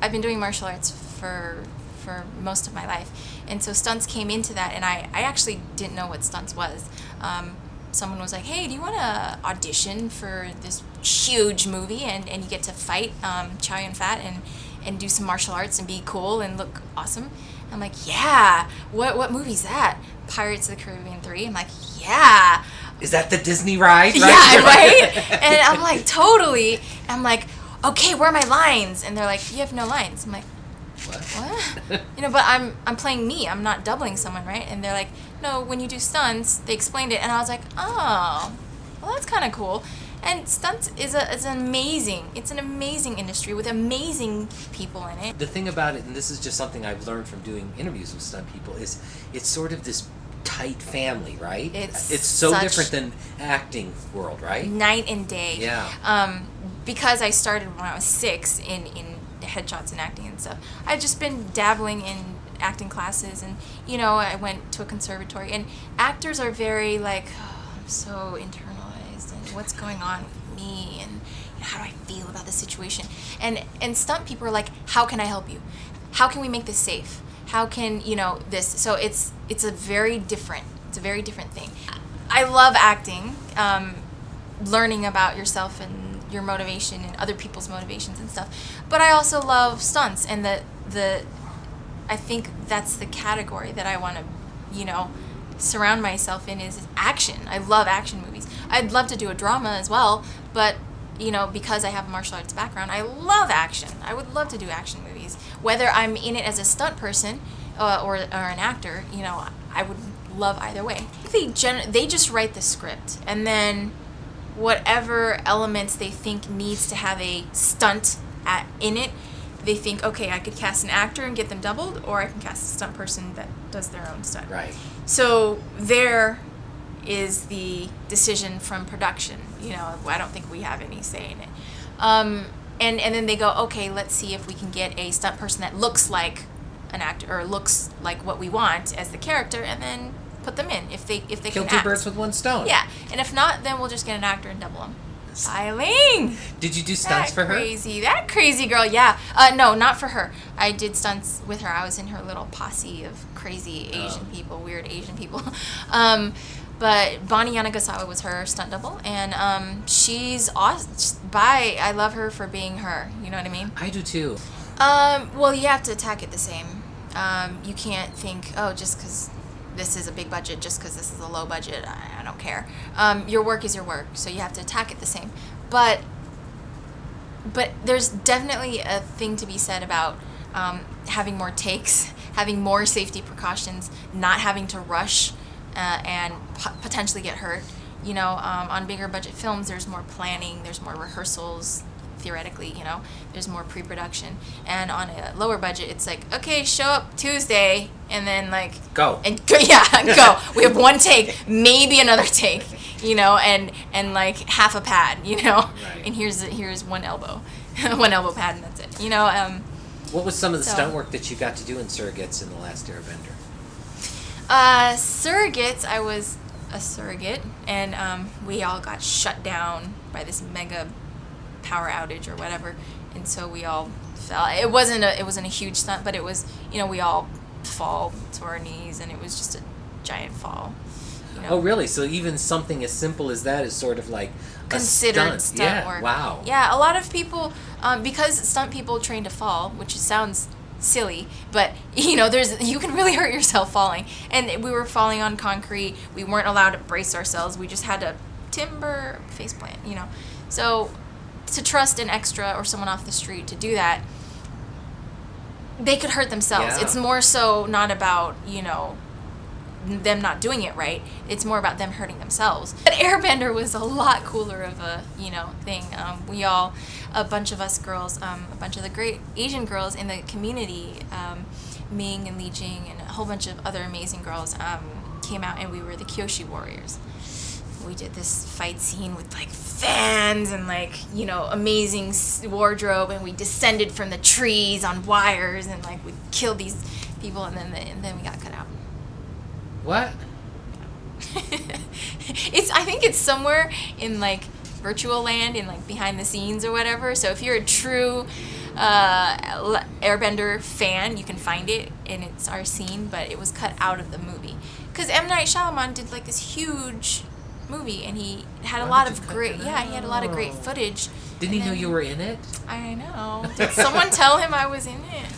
I've been doing martial arts for most of my life, and so stunts came into that, and I actually didn't know what stunts was. Someone was like, hey, do you want to audition for this huge movie, and you get to fight Chow Yun-fat and do some martial arts and be cool and look awesome? I'm like, yeah. What movie's that? Pirates of the Caribbean 3. I'm like, yeah. Is that the Disney ride? Right? Yeah, right? And I'm like, totally. I'm like, okay, where are my lines? And they're like, you have no lines. I'm like, what? But I'm playing me. I'm not doubling someone, right? And they're like, no, when you do stunts, they explained it. And I was like, oh, well, that's kind of cool. And stunts is an amazing industry with amazing people in it. The thing about it, and this is just something I've learned from doing interviews with stunt people, is it's sort of this tight family, right? It's so different than acting world, right? Night and day. Yeah. Because I started when I was 6 in headshots and acting and stuff. I've just been dabbling in acting classes, and I went to a conservatory, and actors are very like, oh, I'm so internalized, and what's going on with me, and how do I feel about the situation, and stunt people are like, how can I help you? How can we make this safe? How can this? So it's a very different thing. I love acting, learning about yourself and your motivation and other people's motivations and stuff. But I also love stunts, and I think that's the category that I want to, surround myself in, is action. I love action movies. I'd love to do a drama as well, but because I have a martial arts background, I love action. I would love to do action movies. Whether I'm in it as a stunt person or an actor, I would love either way. They just write the script, and then whatever elements they think needs to have a stunt in it, they think, okay, I could cast an actor and get them doubled, or I can cast a stunt person that does their own stunt. Right. So there is the decision from production. I don't think we have any say in it. And then they go, okay, let's see if we can get a stunt person that looks like an actor or looks like what we want as the character, and then put them in if they Kill can two act. birds with one stone. Yeah, and if not, then we'll just get an actor and double them. Eileen! Did you do stunts for her? That crazy girl, yeah. No, not for her. I did stunts with her. I was in her little posse of crazy Asian people, weird Asian people. But Bonnie Yanagasawa was her stunt double, and she's awesome. I love her for being her. You know what I mean? I do too. Well, you have to attack it the same. You can't think, oh, just because this is a big budget, just because this is a low budget, I don't care. Your work is your work, so you have to attack it the same. But there's definitely a thing to be said about having more takes, having more safety precautions, not having to rush and potentially get hurt. On bigger budget films, there's more planning, there's more rehearsals. Theoretically, there's more pre-production, and on a lower budget, it's like, okay, show up Tuesday, and then go. Go. We have one take, maybe another take, and like half a pad, Right. And here's one elbow, one elbow pad, and that's it, What was some of the stunt work that you got to do in Surrogates in the last Airbender? Surrogates, I was a surrogate, and we all got shut down by this mega power outage or whatever, and so we all fell. It wasn't a huge stunt, but it was, we all fall to our knees, and it was just a giant fall. Oh, really? So even something as simple as that is sort of like considered stunt work. Wow. Yeah, a lot of people, because stunt people train to fall, which sounds silly, but you can really hurt yourself falling. And we were falling on concrete. We weren't allowed to brace ourselves. We just had to timber faceplant. So to trust an extra or someone off the street to do that, they could hurt themselves. Yeah. It's more so not about, them not doing it right. It's more about them hurting themselves. But Airbender was a lot cooler of a, thing. We all, a bunch of us girls, a bunch of the great Asian girls in the community, Ming and Li Jing and a whole bunch of other amazing girls, came out, and we were the Kyoshi Warriors. We did this fight scene with fans and amazing wardrobe, and we descended from the trees on wires, and we killed these people, and then we got cut out. What? I think it's somewhere in virtual land, in behind the scenes or whatever. So if you're a true Airbender fan. You can find it, and it's our scene, but it was cut out of the movie. Because M. Night Shyamalan did like this huge movie, and he had a lot of great, he had a lot of great footage. Didn't he know you were in it? I know. Did someone tell him I was in it?